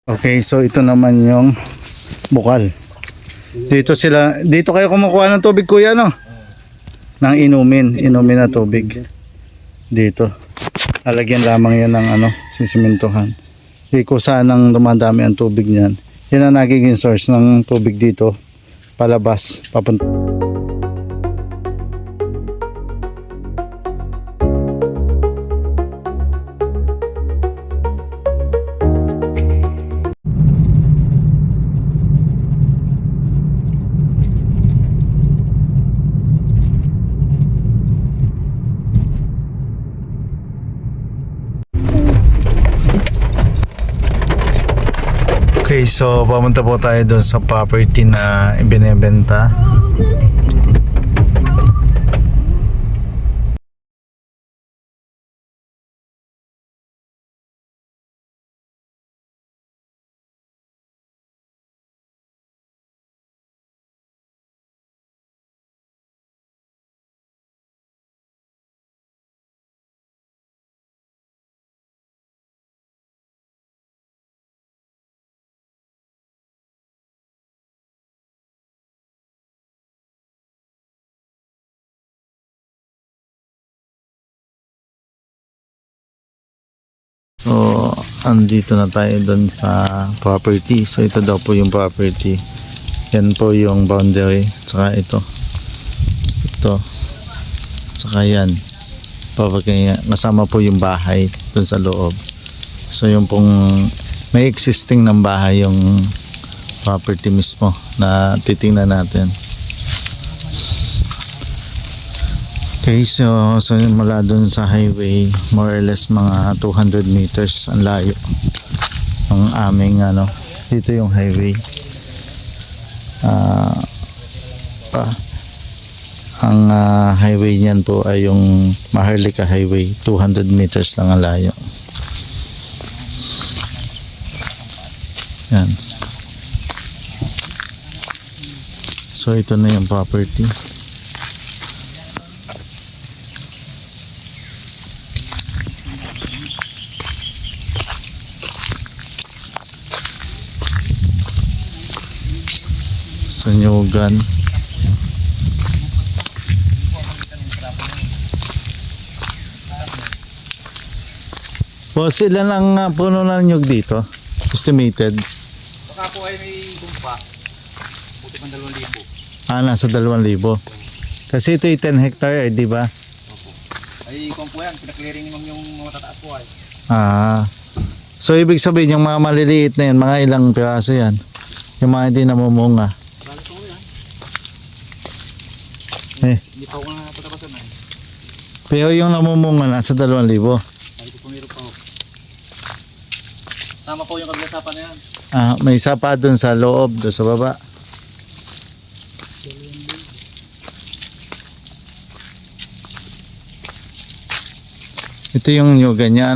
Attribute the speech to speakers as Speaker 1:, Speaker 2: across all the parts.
Speaker 1: Okay, so ito naman yung bukal. Dito kayo kumukuha ng tubig, kuya, no? Nang inumin na tubig. Dito. Lalagyan lamang yan ng sisimentohan. Kung saan ang dumadami ang tubig niyan. Yan ang nagiging source ng tubig dito. Palabas, papunta. Okay, so pamunta po tayo doon sa property na ibinebenta. So, andito na tayo doon sa property. So, ito daw po yung property. Yan po yung boundary. Tsaka ito. Ito. Tsaka yan. Kasama po yung bahay doon sa loob. So, yung pong may existing ng bahay yung property mismo na titingnan natin. Okay, so mula dun sa highway, more or less mga 200 meters ang layo ang aming dito yung highway. Ang highway niyan po ay yung Maharlika Highway, 200 meters lang ang layo. Yan. So ito na yung property. Nyugan. Boss, ilan ang puno ng nyug dito? Estimated?
Speaker 2: Baka po ay may gumpa. Buti man 2,000.
Speaker 1: Nasa 2,000. Kasi ito ay 10 hectare, di ba?
Speaker 2: Opo. Ay, kung po yan, pinaklearing ni ma'am yung mga tataas po ay.
Speaker 1: So ibig sabihin yung mga maliliit na yan, mga ilang piraso yan? Yung mga hindi namumunga.
Speaker 2: Hindi pa ako napatapasan na.
Speaker 1: Pero yung namumunga nasa 2,000.
Speaker 2: Ay, kung meron pa ako. Tama po yung kabilang sapa na yan.
Speaker 1: May sapa dun sa loob, dun sa baba. Ito yung nyugan niya,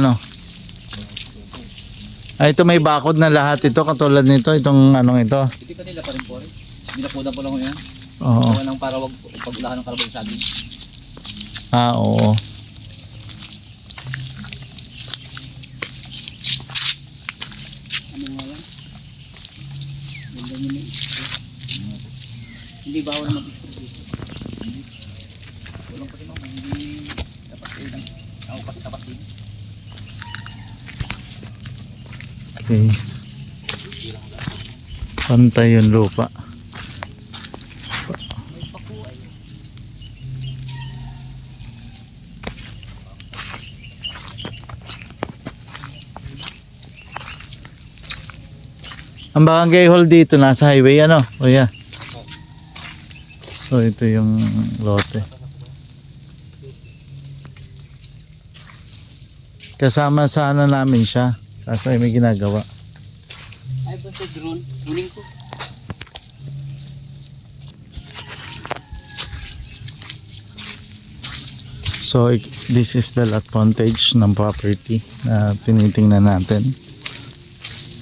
Speaker 1: ito may bakod na lahat ito, katulad nito, itong ito.
Speaker 2: Hindi kanila pa rin po rin. Binakudan po lang ko yan.
Speaker 1: Oo.
Speaker 2: Gawa lang para wag pag-ulahan ng kalabaw sa akin.
Speaker 1: Oo.
Speaker 2: Ano nga yan? Ganda nyo na hindi bawal mag-distribute. Walang pati mama, hindi dapat kayo lang. Ako pati tapat din.
Speaker 1: Okay. Pantay yung lupa. Ang barangay hall dito nasa highway o yeah. So ito yung lote. Kasama sa namin siya. Kaso ay may ginagawa.
Speaker 2: Ay ba sa drone? Droning ko.
Speaker 1: So this is the lot frontage ng property na tinitingnan natin.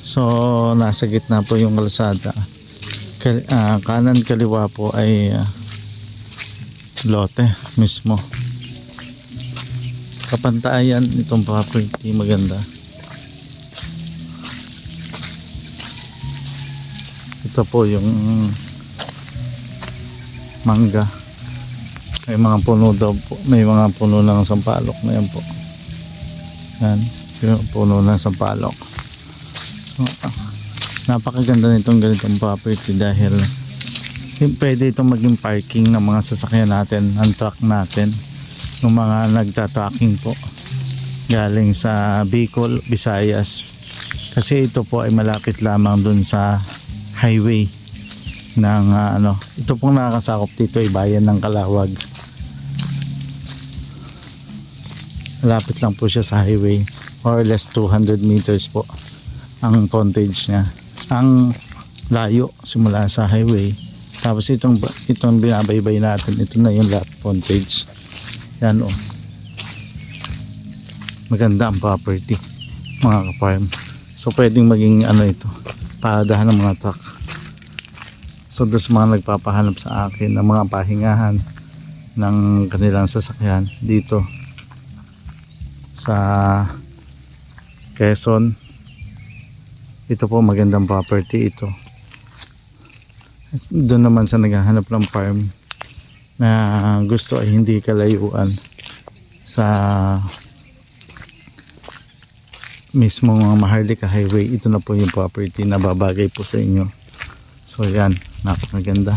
Speaker 1: So nasa gitna po yung kalsada. Kanan kaliwa po ay lote mismo. Kapantayan itong property, maganda. Ito po yung mangga. May mga puno daw po. May mga puno ng sampalok na yan po. Yan. Yung puno ng sampalok. So, napakaganda nitong ganitong property dahil pwede itong maging parking ng mga sasakyan natin, ng truck natin, ng mga nagtatracking po galing sa Bicol, Visayas, kasi ito po ay malapit lamang dun sa highway ng ito pong nakakasakop dito ay bayan ng Kalawag. Malapit lang po siya sa highway, more or less 200 meters po ang frontage niya, ang layo simula sa highway. Tapos itong binabaybay natin, ito na yung lot frontage. Yan o. Maganda ang property, mga ka-farm. So pwedeng maging ito, paradahan ng mga truck. So doon sa mga nagpapahanap sa akin ng mga pahingahan ng kanilang sasakyan dito sa Quezon, ito po magandang property ito. Doon naman sa naghahanap ng farm na gusto ay hindi kalayuan sa mismong Maharlika Highway, ito na po yung property na babagay po sa inyo. So yan, napakaganda.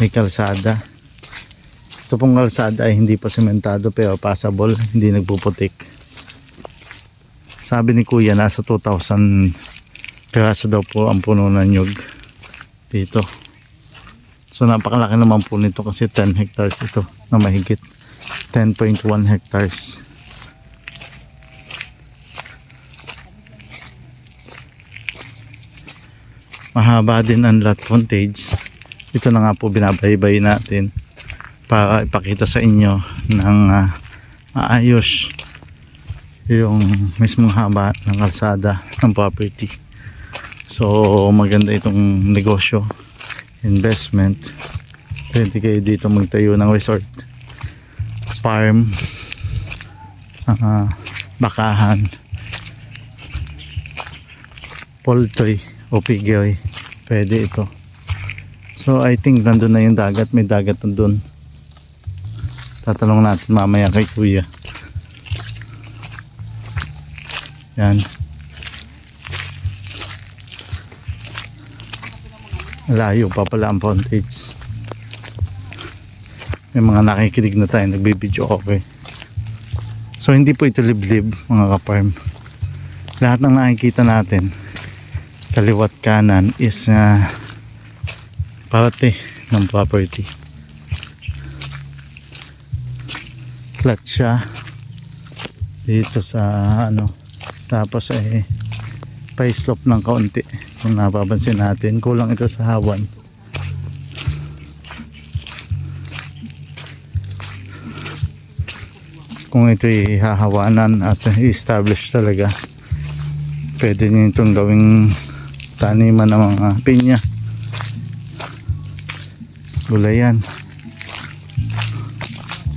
Speaker 1: May kalsada. Ito pong kalsada ay hindi pa sementado pero passable, hindi nagpuputik. Sabi ni Kuya nasa 2,000 piraso daw po ang puno ng nyug dito. So napakalaki naman po nito kasi 10 hectares ito na mahigit. 10.1 hectares. Mahaba din ang lot frontage. Ito na nga po binabaybay natin para ipakita sa inyo ng maayos yung mismong haba ng kalsada ng property. So maganda itong negosyo, investment. Pwede kayo dito magtayo ng resort, farm, bakahan, poultry o piggery. Pwede ito. So I think nandun na yung dagat, may dagat nandun. Tatanong natin mamaya kay Kuya. Yan. Layo pa pala ang frontage. May mga nakikinig na tayo, nagbibideo okay. So hindi po ito liblib mga ka-farm. Lahat ng nakikita natin kaliwat kanan is parte ng property. Flat siya dito sa tapos ay pa-slope ng kaunti. Kung napapansin natin, kulang ito sa hawan. Kung ito ihahawanan at i-establish talaga, pwede nyo itong gawing taniman ng mga pinya, gulayan,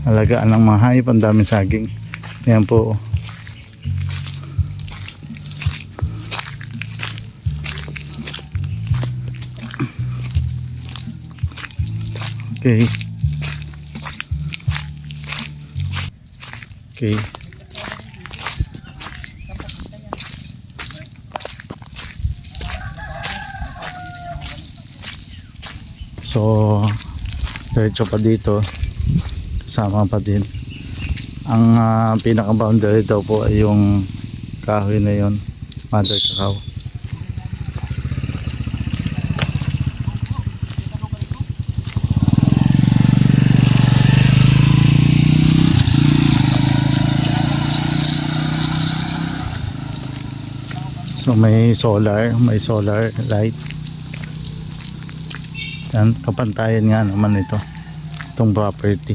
Speaker 1: alagaan ng mga hayop, ang daming saging. Yan po. Okay. Okay. So diretso pa dito, kasama pa din ang pinaka boundary daw po ay yung kahoy na yon, mother cacao. So may solar light. Yan, kapantayan nga naman ito, itong property.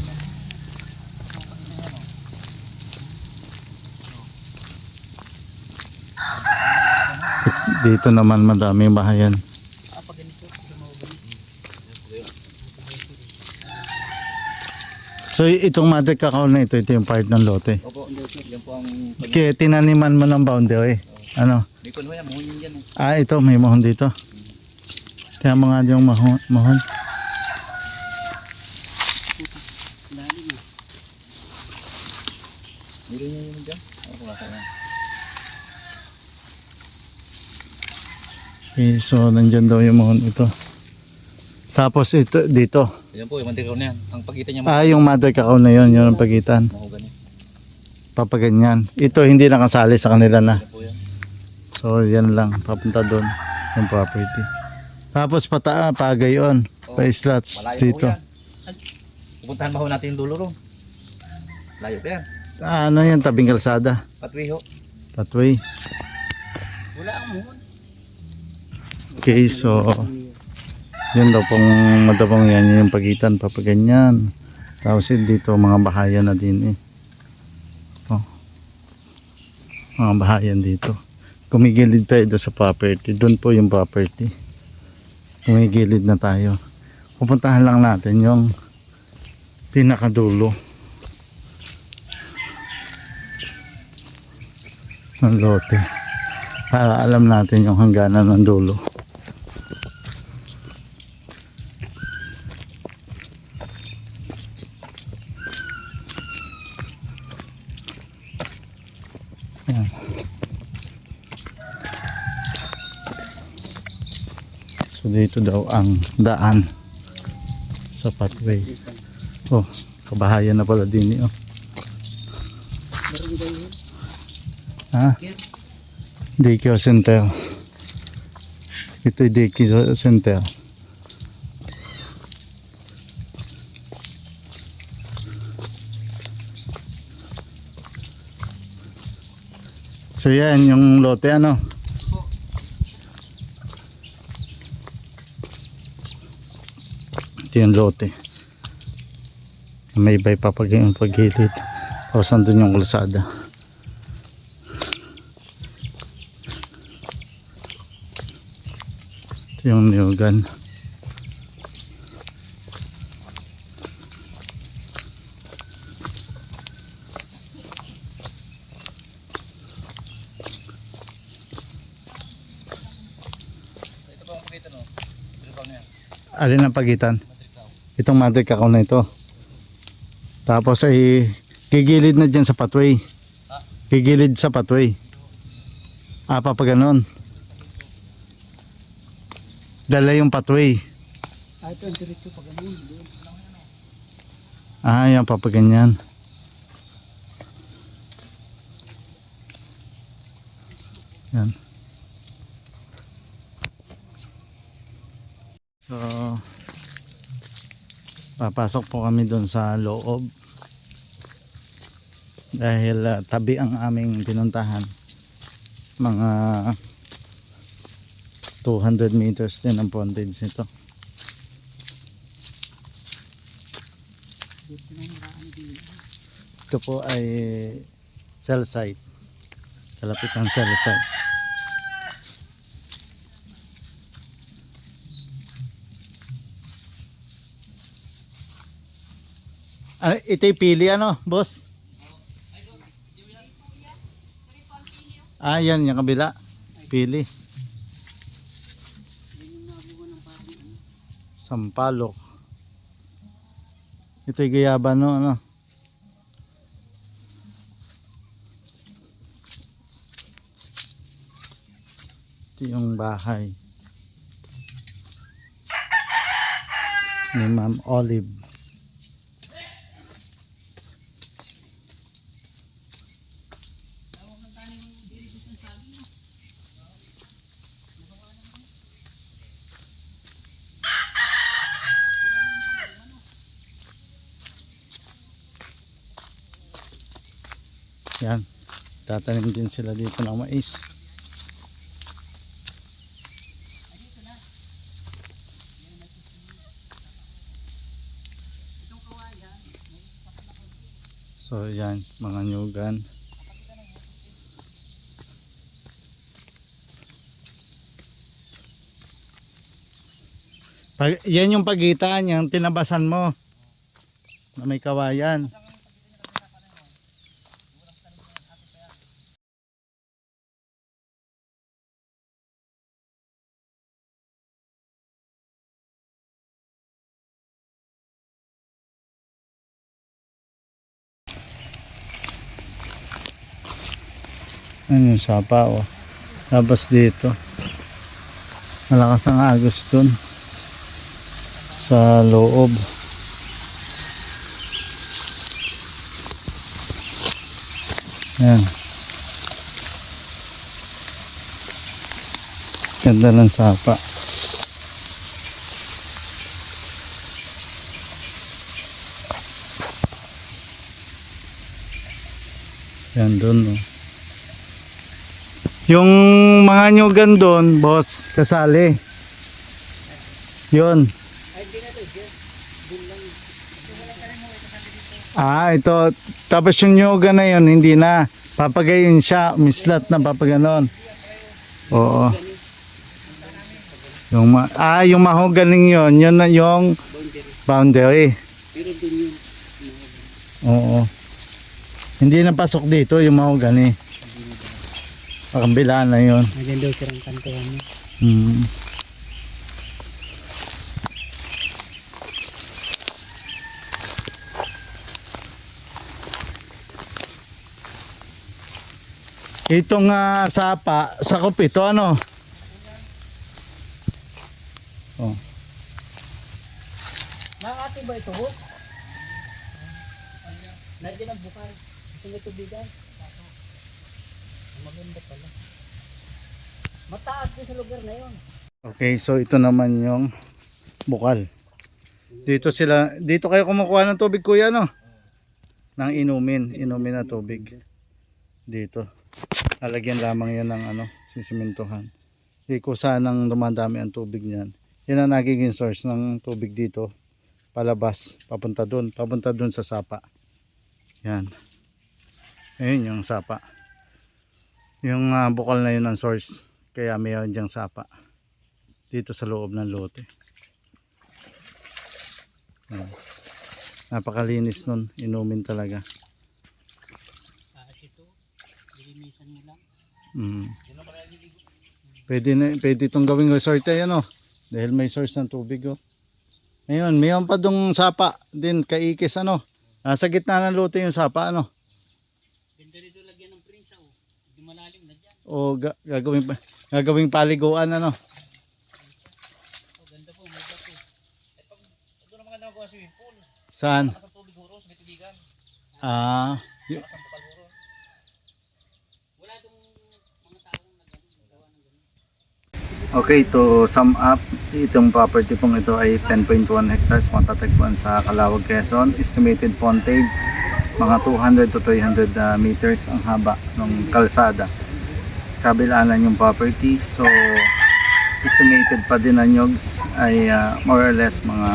Speaker 1: Dito naman madaming bahayan. So itong mother cacao na ito yung part ng lote.
Speaker 2: Opo, yan po ang...
Speaker 1: Kaya tinaniman mo ng boundary. Ano?
Speaker 2: May kuno yan, mohon yan.
Speaker 1: Ito may mohon dito. Kaya mga yung mahon.
Speaker 2: Dali mo.
Speaker 3: Meron niya yun dyan. Ako wala ka yan.
Speaker 1: Okay, so nandyan daw yung mahon ito. Tapos ito dito.
Speaker 3: Yan po, yung mantika na yan. Ang pagitan niya
Speaker 1: Yung mother cacao na yun ang pagitan.
Speaker 3: mahogany.
Speaker 1: Papaganyan. Ito hindi nakasali sa kanila na.
Speaker 3: Yan po yan.
Speaker 1: So yan lang, papunta doon yung property. Tapos pagayon,
Speaker 3: Oh,
Speaker 1: pa slots
Speaker 3: malayo
Speaker 1: dito.
Speaker 3: po yan. Pupuntahan ba ho natin yung dulo ron? Layo pa yan.
Speaker 1: Ano yan, tabing kalsada,
Speaker 3: Patwi ho.
Speaker 1: pathway.
Speaker 2: Wala ang muhon.
Speaker 1: Okay, so yun daw pong madabang yan yung pagitan, papaganyan. Tapos dito mga bahayan na din eh. Oh. Mga bahayan dito. Kumigilid tayo doon sa property. Doon po yung property. Kumigilid na tayo. Pupuntahan lang natin yung pinakadulo ng lote. Para alam natin yung hangganan ng dulo. Ayan. So dito daw ang daan sa pathway. Oh, kabahayan na pala din oh.
Speaker 2: Barangay yun.
Speaker 1: Ha? Daycare Center. Ito yung Daycare Center. So yan yung lote ano. Ito yung lote. May iba paggilid. Tapos nandun yung kalsada. Ito yung niyugan.
Speaker 3: Ito po ang pagitan ho. Ito na yan.
Speaker 1: Alin ang pagitan? Itong mother cacao na ito. Tapos ay gigilid na dyan sa pathway. Gigilid sa pathway. Papaganon. Dala yung pathway.
Speaker 2: Ito ang diretso pa ganun. Doon.
Speaker 1: Yan papaganyan. Yan. So papasok po kami doon sa loob dahil tabi ang aming pinuntahan, mga 200 meters din ang frontage nito.
Speaker 2: Doon na yung raan din.
Speaker 1: Ito po ay cell site, kalapit ang cell site. Ito yung pili ano, boss? Yan yung kabila. Pili. Sampalok. Ito yung gayaba no, ano? Ito yung bahay ni Ma'am Olive. Yan, tatanim din sila dito ng mais. So yan, mga nyugan. Yan yung pagitan, yung tinabasan mo na may kawayan. Ano yung sapa oh. Tapos dito. Malakas ang agos dun. Sa loob. Ayan. Ganda ng sapa. Yan dun oh. Yung mga nyugan doon, boss, kasali. Yun. Ito. Tapos yung nyugan na yun, hindi na. Papagayin siya, mislat na papaganon. Oo. Yung mahoganing yun na yung boundary.
Speaker 2: Pero dun yun.
Speaker 1: Oo. Hindi na pasok dito yung mahogani. Sa kabila na yun.
Speaker 2: Nandiyan daw sirang kantuan niya.
Speaker 1: Itong sapa, sakop ito ano? Oh.
Speaker 2: Nakakati ba ito, Huk? Nandiyan ang bukal. Ito may tubigan. Maganda pala. Mataas din sa lugar na yun.
Speaker 1: Okay, so ito naman yung bukal. Dito kayo kumukuha ng tubig kuya no? Nang inumin na tubig. Dito. Lalagyan lamang yan ng sisimentohan. Kung saan ang dumadami ang tubig niyan. Yan ang nagiging source ng tubig dito. Palabas, papunta doon sa sapa. Yan. Ayun yung sapa. Yung bukal na yun ang source. Kaya mayroon diyang sapa. Dito sa loob ng lote. Yan. Napakalinis nun. Inumin talaga.
Speaker 2: Ito, lilinisan mo lang.
Speaker 1: Pwede itong gawing resort ay dahil may source ng tubig oh. Ngayon, mayroon pa dong sapa din kaikis nasa gitna ng lote yung sapa
Speaker 2: Ganda rito lagyan ng prinsa oh. Hindi malalim na dyan.
Speaker 1: o gagawing paliguan
Speaker 2: Oh, ganda po, may bato.
Speaker 3: Pag doon naman ganda magawa swimming pool.
Speaker 1: Saan?
Speaker 3: Sa tubig huro, sa may tubigan.
Speaker 1: Y-
Speaker 3: Sa bukal huro.
Speaker 2: Wala itong mga taong nagawa ng ganun.
Speaker 1: Okay, to sum up, itong property pong ito ay 10.1 hectares matatagpuan sa Calawag, Quezon. Estimated frontage, mga 200 to 300 meters ang haba ng kalsada. Kabilaan yung property, so estimated pa din ang yogs ay more or less mga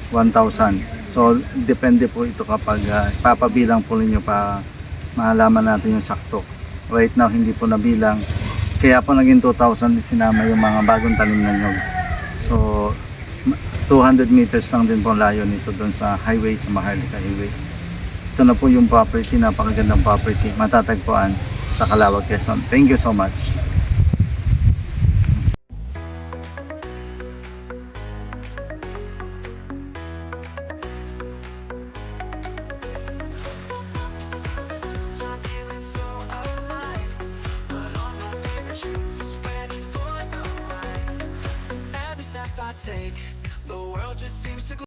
Speaker 1: 1,000. So depende po ito kapag papabilang po ninyo pa malaman natin yung sakto. Right now hindi po nabilang. Kaya po naging 2,000 sinama yung mga bagong tanim na nyog. So 200 meters lang din po layo nito doon sa highway, sa Maharlika Highway. Ito na po yung property, napakagandang property. Matatagpuan sa Calawag, Quezon. Thank you so much.
Speaker 4: Every step I take, the world just seems to